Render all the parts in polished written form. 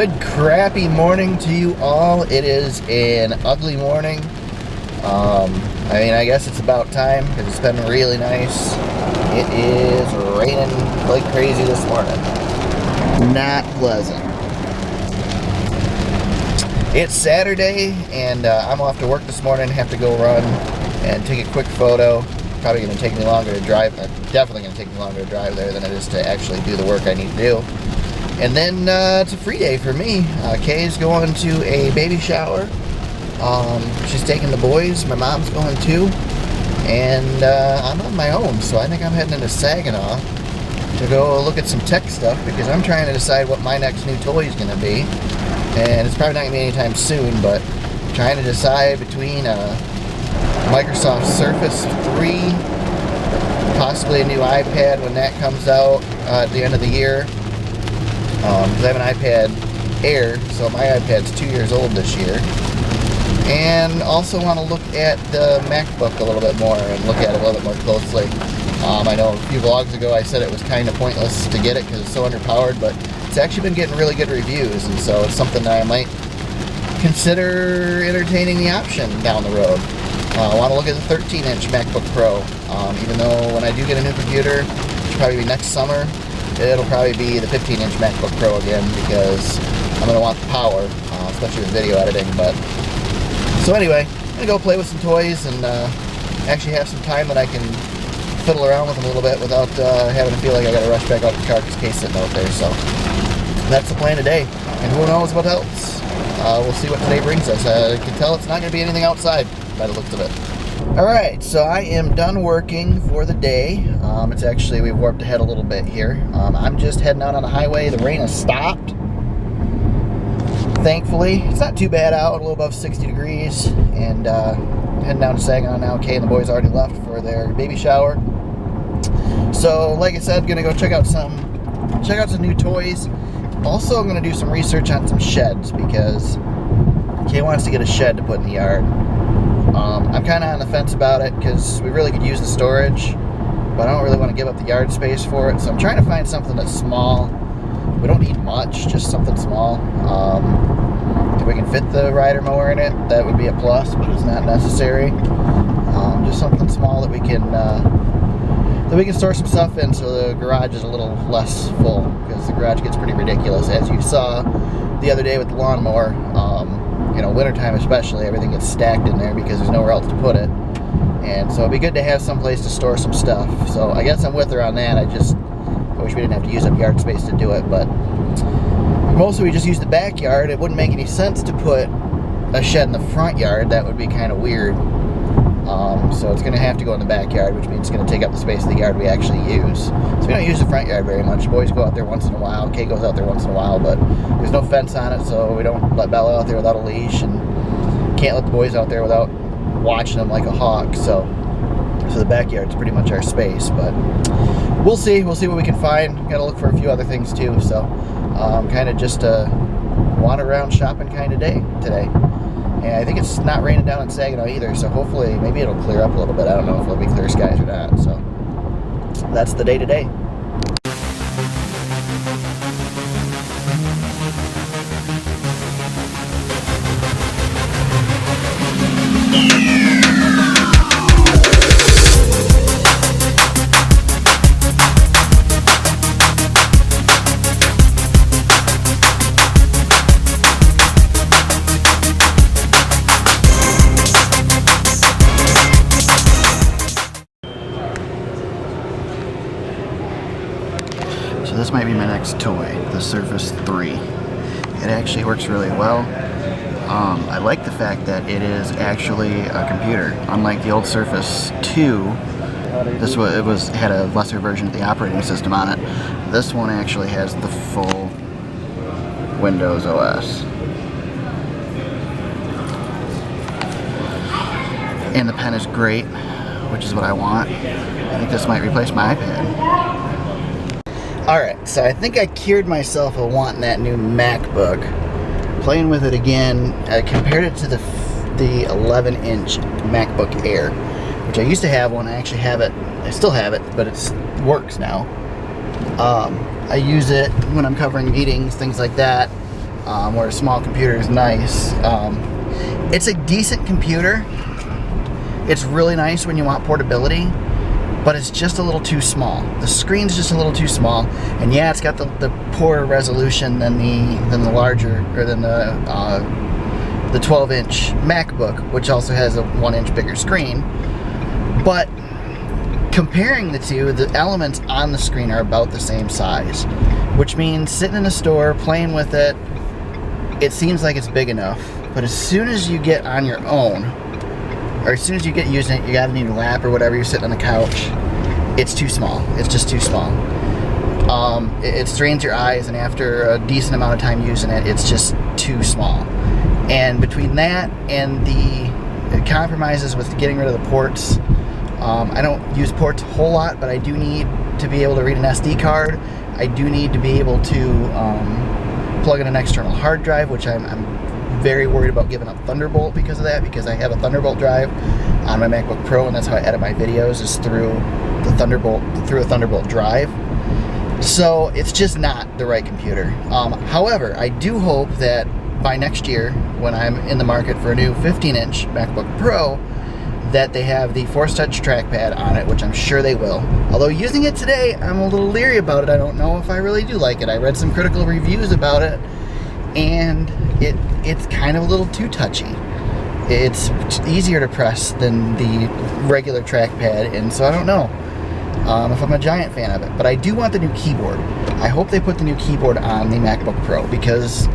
Good crappy morning to you all. It is an ugly morning. I guess it's about time because it's been really nice. It is raining like crazy this morning. Not pleasant. It's Saturday and I'm off to work this morning. Have to go run and take a quick photo. Probably going to take me longer to drive. Definitely going to take me longer to drive there than it is to actually do the work I need to do. And then it's a free day for me. Kay's going to a baby shower. She's taking the boys. My mom's going too. And I'm on my own, so I think I'm heading into Saginaw to go look at some tech stuff because I'm trying to decide what my next new toy is going to be. And it's probably not going to be anytime soon, but I'm trying to decide between Microsoft Surface 3, possibly a new iPad when that comes out at the end of the year. Because I have an iPad Air, so my iPad's 2 years old this year. And also want to look at the MacBook a little bit more and look at it a little bit more closely. I know a few vlogs ago I said it was kind of pointless to get it because it's so underpowered, but it's actually been getting really good reviews, and so it's something that I might consider entertaining the option down the road. I want to look at the 13-inch MacBook Pro, even though when I do get a new computer, which will probably be next summer, it'll probably be the 15-inch MacBook Pro again because I'm going to want the power, especially with video editing. But so anyway, I'm going to go play with some toys and actually have some time that I can fiddle around with them a little bit without having to feel like I got to rush back out to the car because Kay's sitting out there. So that's the plan today, and who knows what else. We'll see what today brings us. I can tell it's not going to be anything outside by the looks of it. Alright, so I am done working for the day. It's actually, we've warped ahead a little bit here. I'm just heading out on the highway. The rain has stopped. Thankfully, it's not too bad out, a little above 60 degrees. And heading down to Saginaw now. Kay and the boys already left for their baby shower. So, like I said, gonna go check out some new toys. Also, I'm gonna do some research on some sheds because Kay wants to get a shed to put in the yard. I'm kind of on the fence about it because we really could use the storage, but I don't really want to give up the yard space for it. So I'm trying to find something that's small. We don't need much, just something small. If we can fit the rider mower in it, that would be a plus, but it's not necessary. Just something small that we can store some stuff in, so the garage is a little less full because the garage gets pretty ridiculous, as you saw the other day with the lawnmower. Wintertime especially, everything gets stacked in there because there's nowhere else to put it. And so it'd be good to have some place to store some stuff. So I guess I'm with her on that. I wish we didn't have to use up yard space to do it, but mostly we just use the backyard. It wouldn't make any sense to put a shed in the front yard. That would be kind of weird. So it's going to have to go in the backyard, which means it's going to take up the space of the yard we actually use. So we don't use the front yard very much. Boys go out there once in a while. Kay goes out there once in a while, but there's no fence on it, so we don't let Bella out there without a leash, and can't let the boys out there without watching them like a hawk. So the backyard's pretty much our space, but we'll see. We'll see what we can find. Got to look for a few other things too. So kind of just a wander around shopping kind of day today. And I think it's not raining down in Saginaw either, so hopefully maybe it'll clear up a little bit. I don't know if it'll be clear skies or not. So that's the day today. So this might be my next toy, the Surface 3. It actually works really well. I like the fact that it is actually a computer. Unlike the old Surface 2, it had a lesser version of the operating system on it. This one actually has the full Windows OS. And the pen is great, which is what I want. I think this might replace my iPad. Alright, so I think I cured myself of wanting that new MacBook. Playing with it again, I compared it to the 11-inch MacBook Air, which I used to have one. I actually have it. I still have it, but it works now. I use it when I'm covering meetings, things like that. where a small computer is nice. It's a decent computer. It's really nice when you want portability, but it's just a little too small. The screen's just a little too small, and yeah, it's got the poorer resolution than the larger, or than the 12-inch MacBook, which also has a 1-inch bigger screen. But comparing the two, the elements on the screen are about the same size, which means sitting in a store playing with it, it seems like it's big enough. But as soon as you get on your own, or as soon as you get using it, you gotta need a lap or whatever, you're sitting on the couch, it's too small. It's just too small. It strains your eyes, and after a decent amount of time using it, it's just too small. And between that and the compromises with getting rid of the ports, I don't use ports a whole lot, but I do need to be able to read an SD card. I do need to be able to plug in an external hard drive, which I'm very worried about giving up Thunderbolt because of that, because I have a Thunderbolt drive on my MacBook Pro, and that's how I edit my videos, is through a Thunderbolt drive. So it's just not the right computer. However, I do hope that by next year, when I'm in the market for a new 15-inch MacBook Pro, that they have the Force Touch trackpad on it, which I'm sure they will. Although using it today, I'm a little leery about it. I don't know if I really do like it. I read some critical reviews about it, and it's kind of a little too touchy. It's easier to press than the regular trackpad, and so I don't know if I'm a giant fan of it. But I do want the new keyboard. I hope they put the new keyboard on the MacBook Pro, because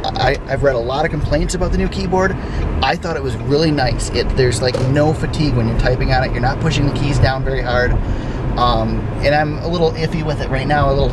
I've read a lot of complaints about the new keyboard. I thought it was really nice. There's like no fatigue when you're typing on it. You're not pushing the keys down very hard. And I'm a little iffy with it right now,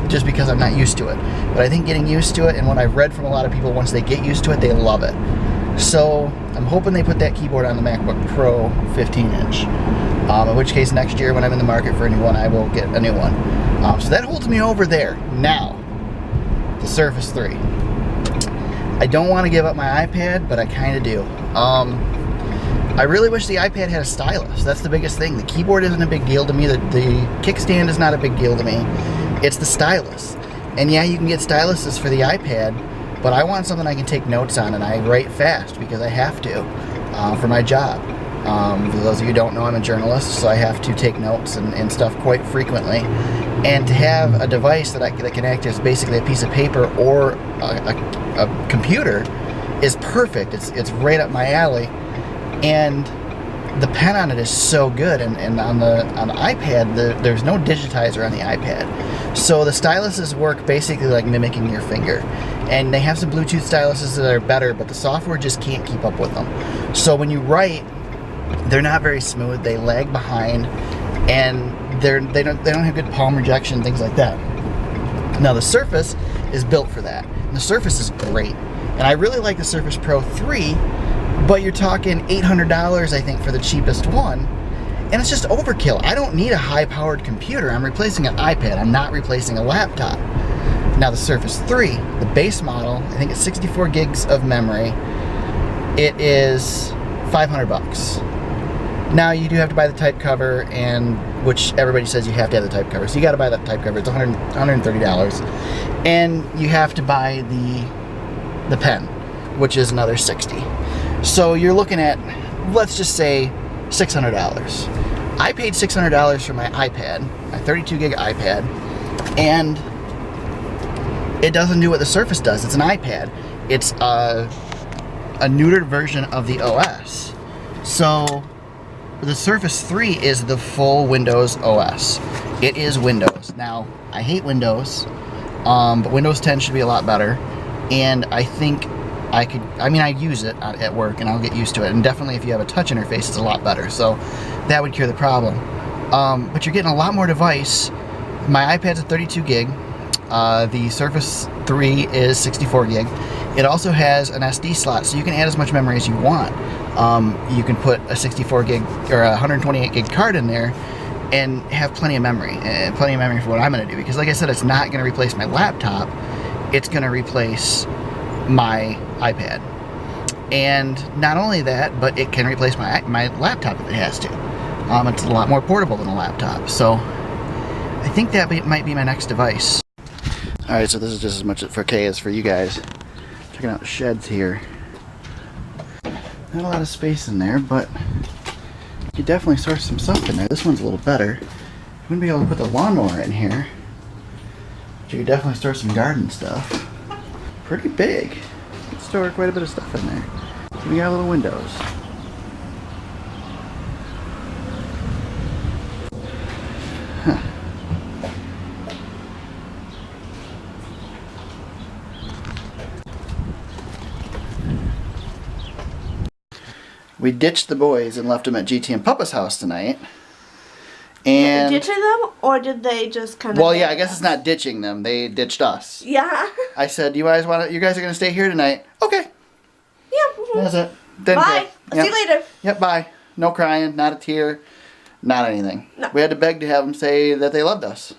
just because I'm not used to it. But I think getting used to it, and what I've read from a lot of people, once they get used to it, they love it. So I'm hoping they put that keyboard on the MacBook Pro 15-inch. In which case, next year when I'm in the market for a new one, I will get a new one. So that holds me over there. Now, the Surface 3. I don't want to give up my iPad, but I kind of do. I really wish the iPad had a stylus. That's the biggest thing. The keyboard isn't a big deal to me. The kickstand is not a big deal to me. It's the stylus. And yeah, you can get styluses for the iPad, but I want something I can take notes on, and I write fast because I have to for my job. For those of you who don't know, I'm a journalist, so I have to take notes and stuff quite frequently. And to have a device that can act as basically a piece of paper or a computer is perfect. It's right up my alley, and the pen on it is so good. And on the iPad, there's no digitizer on the iPad, so the styluses work basically like mimicking your finger. And they have some Bluetooth styluses that are better, but the software just can't keep up with them. So when you write, they're not very smooth. They lag behind, and they don't have good palm rejection, things like that. Now the Surface is built for that, and the Surface is great. And I really like the Surface Pro 3, but you're talking $800, I think, for the cheapest one, and it's just overkill. I don't need a high-powered computer. I'm replacing an iPad. I'm not replacing a laptop. Now the Surface 3, the base model, I think it's 64 gigs of memory. It is $500. Now you do have to buy the type cover, and which everybody says you have to have the type cover, so you got to buy that type cover. It's $130, and you have to buy the pen, which is another $60. So you're looking at, let's just say, $600. I paid $600 for my iPad, my 32 gig iPad, and it doesn't do what the Surface does. It's an iPad. It's a neutered version of the OS. So the Surface 3 is the full Windows OS. It is Windows. Now, I hate Windows, but Windows 10 should be a lot better. And I think I use it at work, and I'll get used to it. And definitely if you have a touch interface, it's a lot better. So that would cure the problem. But you're getting a lot more device. My iPad's a 32 gig. The Surface 3 is 64 gig. It also has an SD slot, so you can add as much memory as you want. You can put a 64 gig or a 128 gig card in there and have plenty of memory for what I'm going to do. Because like I said, it's not going to replace my laptop. It's going to replace my iPad. And not only that, but it can replace my laptop if it has to. It's a lot more portable than a laptop. So I think that might be my next device. Alright, so this is just as much for K as for you guys. Checking out the sheds here. Not a lot of space in there, but you could definitely store some stuff in there. This one's a little better. You wouldn't be able to put the lawnmower in here, but you could definitely store some garden stuff. Pretty big. You could store quite a bit of stuff in there. So we got little windows. Huh. We ditched the boys and left them at GT and Papa's house tonight. And ditching them, or did they just kind of? Well, yeah, I guess it's not ditching them. They ditched us. Yeah. I said, "You guys want to? You guys are gonna stay here tonight? Okay." Yeah. Mm-hmm. That's it. Didn't bye. I'll see you later. Yep. Bye. No crying. Not a tear. Not anything. No. We had to beg to have them say that they loved us.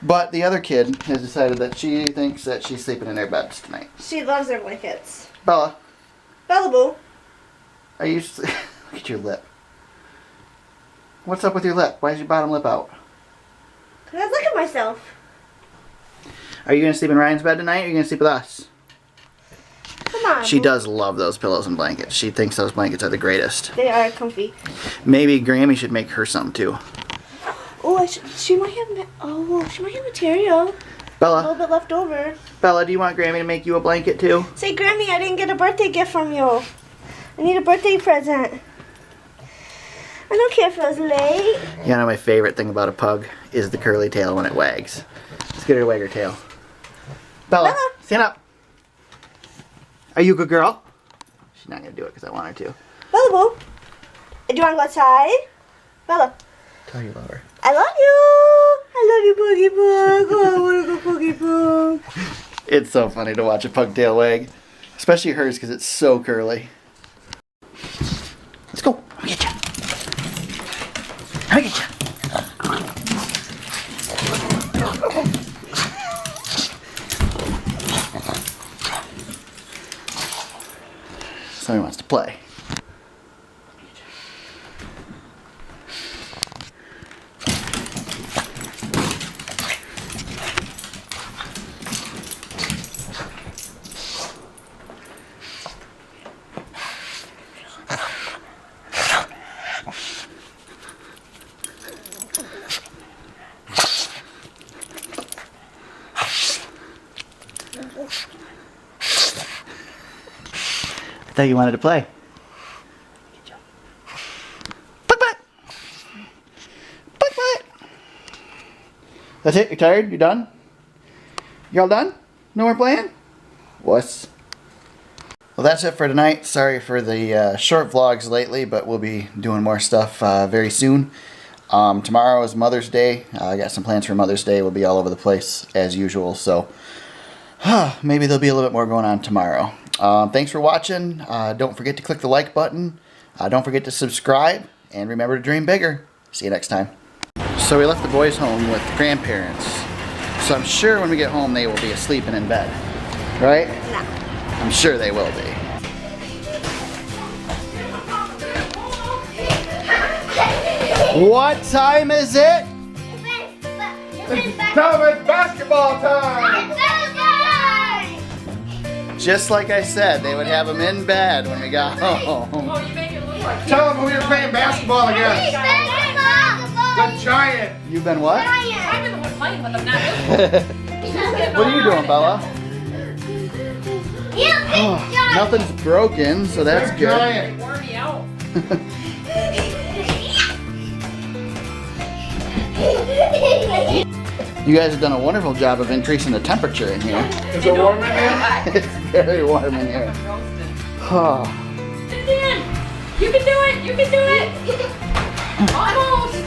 But the other kid has decided that she thinks that she's sleeping in their beds tonight. She loves her blankets. Bella. Bella Boo. Are you? Look at your lip. What's up with your lip? Why is your bottom lip out? Cause I look at myself. Are you gonna sleep in Ryan's bed tonight, or are you gonna sleep with us? Come on. She does love those pillows and blankets. She thinks those blankets are the greatest. They are comfy. Maybe Grammy should make her some too. Oh, she might have. Oh, she might have material. A Bella. little bit left over. Bella, do you want Grammy to make you a blanket too? Say, Grammy, I didn't get a birthday gift from you. I need a birthday present. I don't care if it was late. You know, my favorite thing about a pug is the curly tail when it wags. Let's get her to wag her tail. Bella, stand up. Are you a good girl? She's not going to do it because I want her to. Bella Boo, do you want to go outside? Bella. Tell you love her. I love you. I love you, Puggy Pug. Oh, I want to go Puggy Pug. It's so funny to watch a pug tail wag. Especially hers because it's so curly. Let's go. I'll get you. I'll get you. Somebody wants to play. I thought you wanted to play. Buck butt! Buck butt! That's it? You're tired? You're done? You all done? No more playing? Wuss. Well, that's it for tonight. Sorry for the short vlogs lately, but we'll be doing more stuff very soon. Tomorrow is Mother's Day. I got some plans for Mother's Day. We'll be all over the place as usual, so maybe there'll be a little bit more going on tomorrow. Thanks for watching. Don't forget to click the like button. Don't forget to subscribe. And remember to dream bigger. See you next time. So we left the boys home with the grandparents. So I'm sure when we get home they will be asleep and in bed. Right? No. I'm sure they will be. What time is it? It's basketball time! Just like I said, they would have them in bed when we got home. Oh, you make it look like Tell them who you're playing basketball against. The Giant. You've been what? I've been the one playing with them, not you. What are you doing, Bella? Nothing's broken, so that's The good. Giant. Wore me out. You guys have done a wonderful job of increasing the temperature in here. Is it warm in here? It's very warm in here. Oh. You can do it! You can do it! Almost!